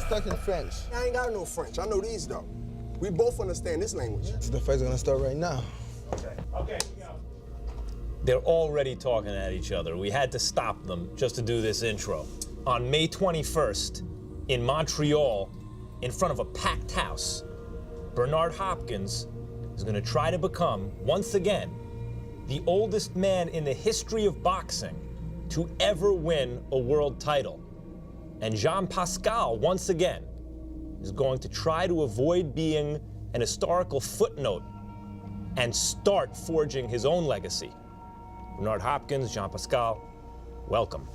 talking French. I ain't got no French. I know these, though. We both understand this language. So the fight's gonna start right now. Okay, they're already talking at each other. We had to stop them just to do this intro. On May 21st, in Montreal, in front of a packed house, Bernard Hopkins is going to try to become, once again, the oldest man in the history of boxing to ever win a world title. And Pascal, once again, is going to try to avoid being an historical footnote and start forging his own legacy. Bernard Hopkins, Pascal, welcome.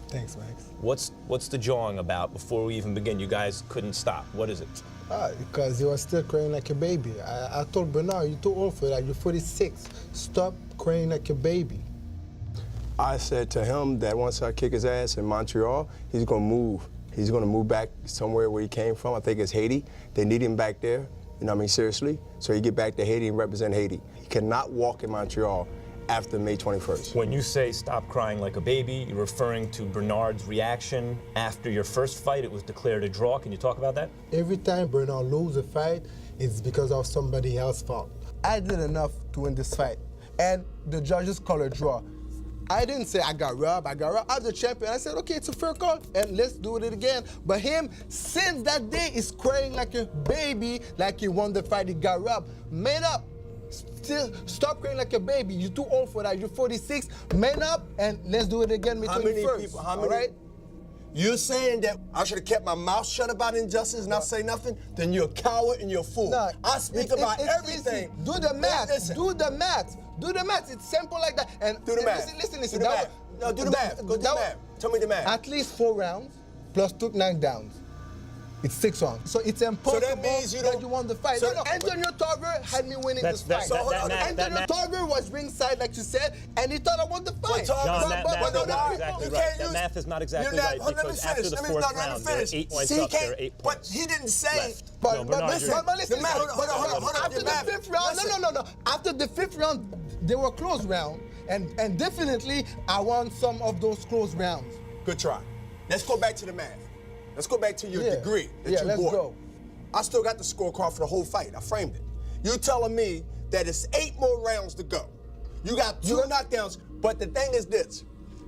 Thanks, Max. What's the jawing about before we even begin? You guys couldn't stop. What is it? Because you were still crying like a baby. I told Bernard, you're too old for that. You're 46. Stop crying like a baby. I said to him that once I kick his ass in Montreal, he's gonna move. He's gonna move back somewhere where he came from. I think it's Haiti. They need him back there, you know what I mean, seriously. So he get back to Haiti and represent Haiti. He cannot walk in Montreal after May 21st. When you say stop crying like a baby, you're referring to Bernard's reaction after your first fight. It was declared a draw. Can you talk about that? Every time Bernard loses a fight, it's because of somebody else's fault. I did enough to win this fight, and the judges call a draw. I didn't say I got robbed. I'm the champion. I said, okay, it's a fair call, and let's do it again. But him, since that day, is crying like a baby, like he won the fight, he got robbed. Man up. Still, stop crying like a baby. You're too old for that. You're 46. Man up, and let's do it again. How many people? How many? Right? You're saying that I should have kept my mouth shut about injustice and not say nothing? Then you're a coward and you're a fool. No, I speak about everything. Easy. Do the math. Listen. Do the math. Do the math. It's simple like that. And do the math. Listen. Do the math. No, do the math. Go do the math. Tell me the math. At least 4 rounds plus 2 knockdowns. It's 6 rounds. So it's impossible so that means you won the fight. So Antonio Tarver had me winning this fight. Antonio Tarver was ringside, like you said, and he thought I won the fight. John, that math is not exactly right. Because after the 4th round, there are 8 points up, there are 8 points. But he didn't say. But listen, after the 5th round, no. After the 5th round, they were close round, and definitely I won some of those close rounds. Good try. Let's go back to the math. Let's go back to your degree that you let's bought. Go. I still got the scorecard for the whole fight. I framed it. You telling me that it's 8 more rounds to go. You got 2 knockdowns, but the thing is this.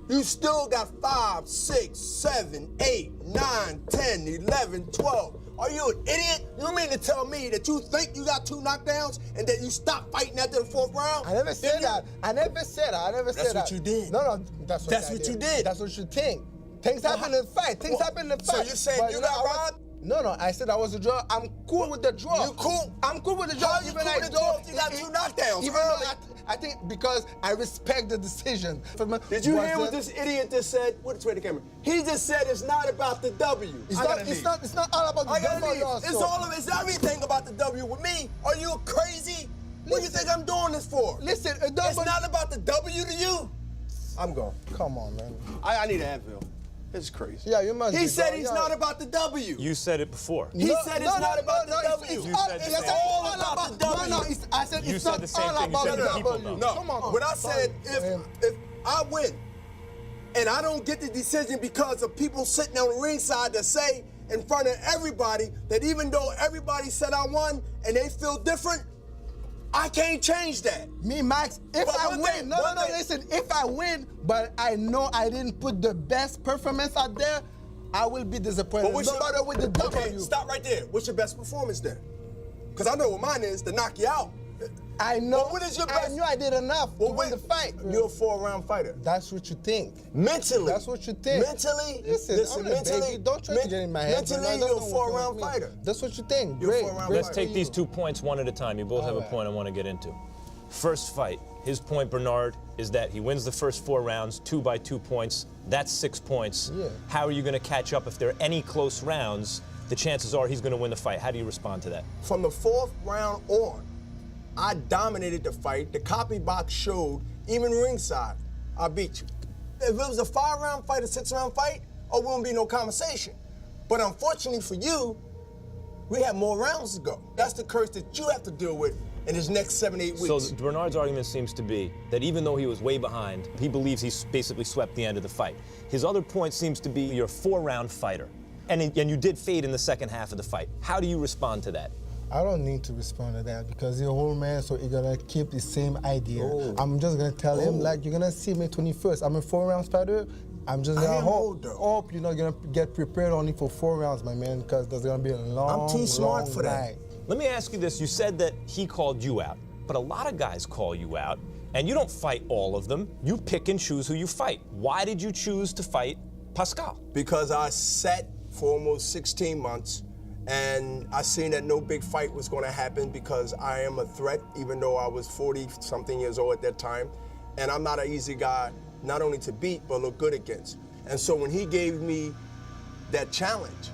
You still got 5, 6, 7, 8, 9, 10, 11, 12. Are you an idiot? You mean to tell me that you think you got 2 knockdowns and that you stop fighting after the 4th round? I never said that. I never said that. That's what you did. No, that's what you did. That's what you think. Things happen in the fight. So you're saying you got robbed? No, I said I was a draw. I'm cool with the draw. You cool? I'm cool with the draw. How you cool with the draw if you got 2 knockdowns? Even though I think because I respect the decision. Did you hear what this idiot just said? Wait the camera. He just said it's not about the W. It's not all about the W. It's everything about the W with me. Are you crazy? What do you think I'm doing this for? Listen, it's not about the W to you. I'm gone. Come on, man. I need an Advil. This is crazy. Yeah, you must. He said he's not about the W. You said it before. He said it's not about the W. It's all about the W. No, I said it's not all about the W. No, come on. What I said, if I win and I don't get the decision because of people sitting on the ringside that say in front of everybody that even though everybody said I won and they feel different, I can't change that. Me, Max, if I win, listen, if I win, but I know I didn't put the best performance out there, I will be disappointed. No matter with the W. Okay, stop right there. What's your best performance then? Because I know what mine is, to knock you out. I know. What is your best? I knew I did enough to win the fight. You're a 4-round fighter. That's what you think. Mentally. That's what you think. Mentally. Listen, mentally. Baby, don't try to get in my head. Mentally, you're a 4-round fighter. That's what you think. You're Great. a 4-round fighter. Let's take these 2 points one at a time. You both have a point I want to get into. First fight. His point, Bernard, is that he wins the first 4 rounds, 2 by 2 points. That's 6 points. Yeah. How are you going to catch up if there are any close rounds? The chances are he's going to win the fight. How do you respond to that? From the 4th round on, I dominated the fight. The copy box showed, even ringside, I beat you. If it was a 5-round fight, a 6-round fight, there wouldn't be no conversation. But unfortunately for you, we have more rounds to go. That's the curse that you have to deal with in his next 7, 8 weeks. So Bernard's argument seems to be that even though he was way behind, he believes he's basically swept the end of the fight. His other point seems to be you're a 4-round fighter. And you did fade in the second half of the fight. How do you respond to that? I don't need to respond to that because he's a whole man, so he's gonna keep the same idea. Oh. I'm just gonna tell him, like, you're gonna see me 21st. I'm a 4-round fighter. I'm just gonna hope you're not gonna get prepared only for 4 rounds, my man, because there's gonna be a long, I'm too smart long for that. night. Let me ask you this. You said that he called you out, but a lot of guys call you out, and you don't fight all of them. You pick and choose who you fight. Why did you choose to fight Pascal? Because I sat for almost 16 months, and I seen that no big fight was going to happen because I am a threat, even though I was 40-something years old at that time. And I'm not an easy guy, not only to beat, but look good against. And so when he gave me that challenge,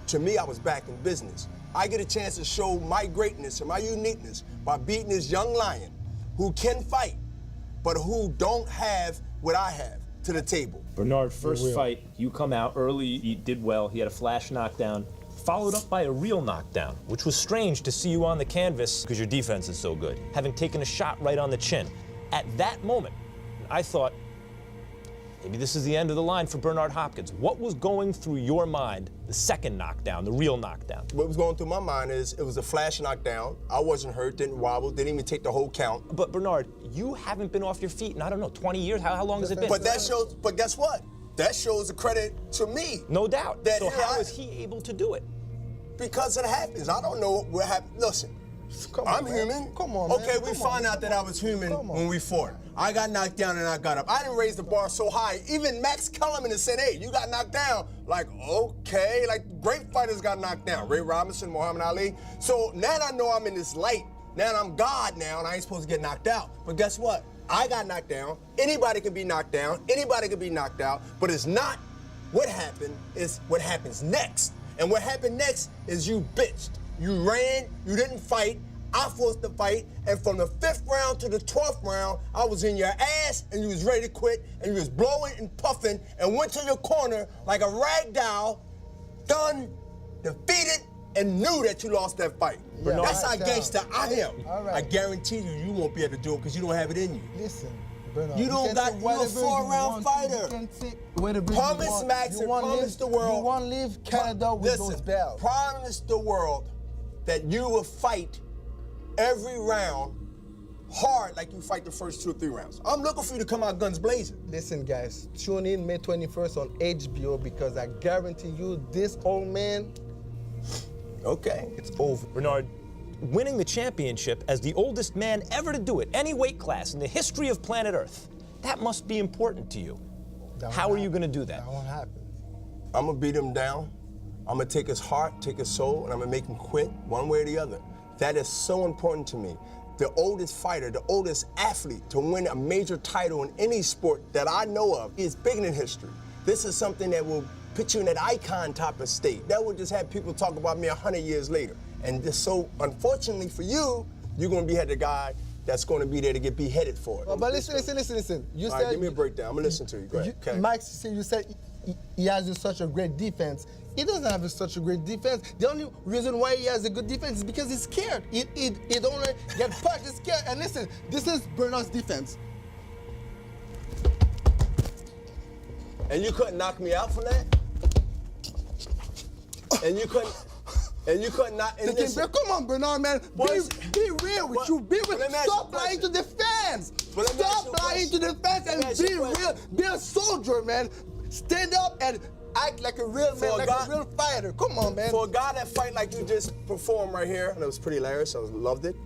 to me, I was back in business. I get a chance to show my greatness and my uniqueness by beating this young lion who can fight, but who don't have what I have to the table. Bernard, first fight, you come out early, you did well, he had a flash knockdown, followed up by a real knockdown, which was strange to see you on the canvas because your defense is so good, having taken a shot right on the chin. At that moment, I thought, maybe this is the end of the line for Bernard Hopkins. What was going through your mind, the second knockdown, the real knockdown? What was going through my mind is it was a flash knockdown. I wasn't hurt, didn't wobble, didn't even take the whole count. But Bernard, you haven't been off your feet in, I don't know, 20 years? How long has it been? But that shows, but guess what? That shows a credit to me. No doubt. That So how is he able to do it? Because it happens. I don't know what happened. Listen, I'm human. Come on, man. Okay, we found out that I was human when we fought. I got knocked down and I got up. I didn't raise the bar so high. Even Max Kellerman has said, hey, you got knocked down. Like, okay, like great fighters got knocked down. Ray Robinson, Muhammad Ali. So now I know I'm in this light. Now I'm God now and I ain't supposed to get knocked out. But guess what? I got knocked down. Anybody can be knocked down. Anybody can be knocked out. But it's not what happened, it's what happens next. And what happened next is you bitched. You ran, you didn't fight. I forced the fight, and from the 5th round to the 12th round, I was in your ass, and you was ready to quit, and you was blowing and puffing, and went to your corner like a rag doll, done, defeated, and knew that you lost that fight. Yeah, That's how right, gangster I am. All right. I guarantee you, you won't be able to do it because you don't have it in you. Listen, Bernard, You don't can got- say you're a whatever 4-round want. fighter. You can say whatever you Promise want. Max You and won't promise leave- the world. You won't leave Canada with those belts. Promise the world that you will fight every round hard like you fight the first 2 or 3 rounds. I'm looking for you to come out guns blazing. Listen, guys, tune in May 21st on HBO because I guarantee you this old man, Okay. it's over. Bernard, winning the championship as the oldest man ever to do it, any weight class in the history of planet Earth, that must be important to you. That How won't are you happen. going to do that? That won't happen. I'm gonna beat him down. I'm gonna take his heart, take his soul, and I'm gonna make him quit one way or the other. That is so important to me. The oldest fighter, the oldest athlete to win a major title in any sport that I know of is big in history. This is something that will put you in that icon type of state. That will just have people talk about me 100 years later. And just so, unfortunately for you, you're gonna be the guy that's gonna be there to get beheaded for it. But listen. You All said right, give me a breakdown. I'm gonna listen to you. Go ahead. Okay. Mike, you said he has such a great defense. He doesn't have such a great defense. The only reason why he has a good defense is because he's scared. He don't want to get punched. He's scared. And listen, this is Bernard's defense. And you couldn't knock me out from that? And you couldn't knock. And listen, Come on, Bernard, man. Be real with But- you. Be but real. let me ask you Stop a lying to question. the fans. But let me ask you Stop a lying to question. the fans Let me and ask you be a real. question. Be a soldier, man. Stand up and act like a real man, For a like guy- a real fighter. Come on, man. For a guy that fight like you just performed right here, and it was pretty hilarious, I loved it,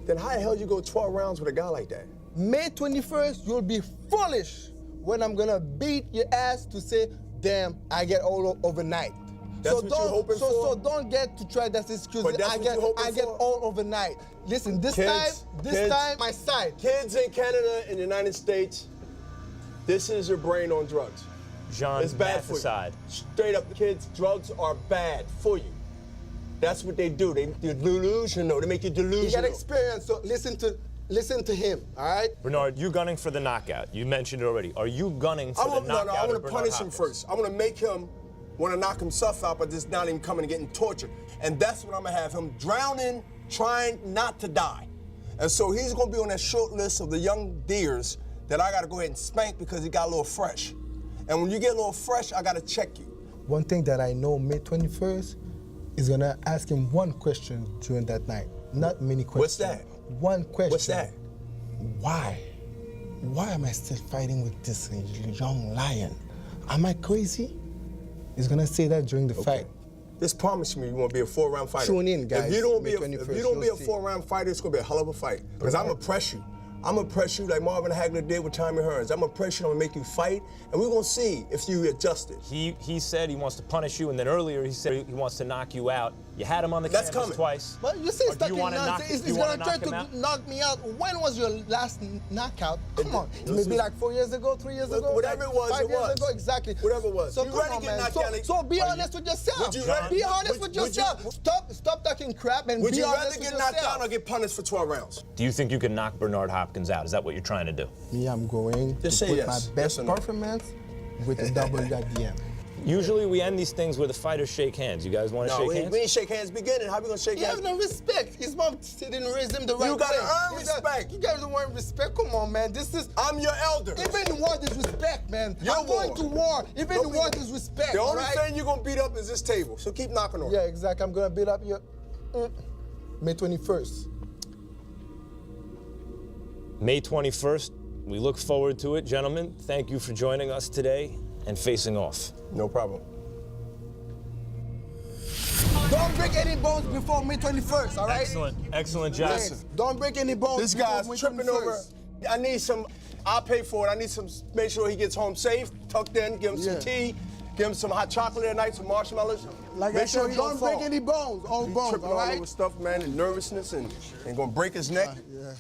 then how the hell you go 12 rounds with a guy like that? May 21st, you'll be foolish when I'm gonna beat your ass to say, damn, I get all overnight. That's what you're hoping for? So don't get to try that excuse. But that's I what get, you're hoping I get for? all overnight. Listen, this Kids, time, my side. Kids in Canada and the United States, this is your brain on drugs. John, It's bad math for aside. you. Straight up, kids, drugs are bad for you. That's what they do. They're delusional. They make you You delusional. got experience, so listen to him, all right? Bernard, you're gunning for the knockout. You mentioned it already. Are you gunning for the knockout? I want to of Bernard punish him Hopkins? first. I want to make him want to knock himself out, but just not even coming and getting tortured. And that's what I'm going to have him drowning, trying not to die. And so he's going to be on that short list of the young deers that I got to go ahead and spank because he got a little fresh. And when you get a little fresh, I got to check you. One thing that I know, May 21st, is gonna ask him one question during that night. Not many questions. What's that? One question. What's that? Why? Why am I still fighting with this young lion? Am I crazy? He's gonna say that during the fight. Just promise me you won't be a 4-round fighter. Tune in, guys. If you don't May be 21st, a see. 4-round fighter, it's gonna be a hell of a fight. Because I'm gonna press you. I'm gonna press you like Marvin Hagler did with Tommy Hearns. I'm gonna press you, I'm gonna make you fight, and we're gonna see if you adjusted. He said he wants to punish you, and then earlier he said he wants to knock you out. You had him on the That's canvas coming. twice. But you say Or do stuck you in wanna knock- nonsense. do He's you wanna gonna try knock him out? to knock me out. When was your last knockout? Come on. This Maybe is- like 4 years ago, 3 years ago? Whatever like it was, 5 it years was. ago, exactly. Whatever it was. So You come ready on, to get man. knocked down? So be honest with yourself. Would you rather- Be honest with would you- yourself. Stop talking crap and Would be you honest rather with get knocked yourself. down or get punished for 12 rounds? Do you think you can knock Bernard Hopkins out? Is that what you're trying to do? Me, I'm going Just to say put yes. my Yes best or no? performance with a double IBM. Usually we end these things where the fighters shake hands. You guys want to No, shake we hands? ain't shake hands beginning. How we gonna shake You have hands? no respect. His mom didn't raise him the right way. You gotta earn You respect. You guys don't want respect. Come on, man. This is I'm your elder. even war is respect, man. Your I'm going war. to war. Even Don't war be- is respect. The only alright? thing you're gonna beat up is this table. So keep knocking on it. Yeah, exactly. I'm gonna beat up your May 21st. May 21st. We look forward to it. Gentlemen, thank you for joining us today and facing off. No problem. Don't break any bones before May 21st, all right? Excellent job. Hey, don't break any bones. This before guy's May tripping 21st. over. I need some. I'll pay for it. I need some. Make sure he gets home safe, tucked in. Give him some Yeah. tea. Give him some hot chocolate at night, some marshmallows. Like Make I sure said, he don't break fall. any bones. All He's bones, tripping all all right? over stuff, man, and nervousness, and gonna break his neck. Yeah.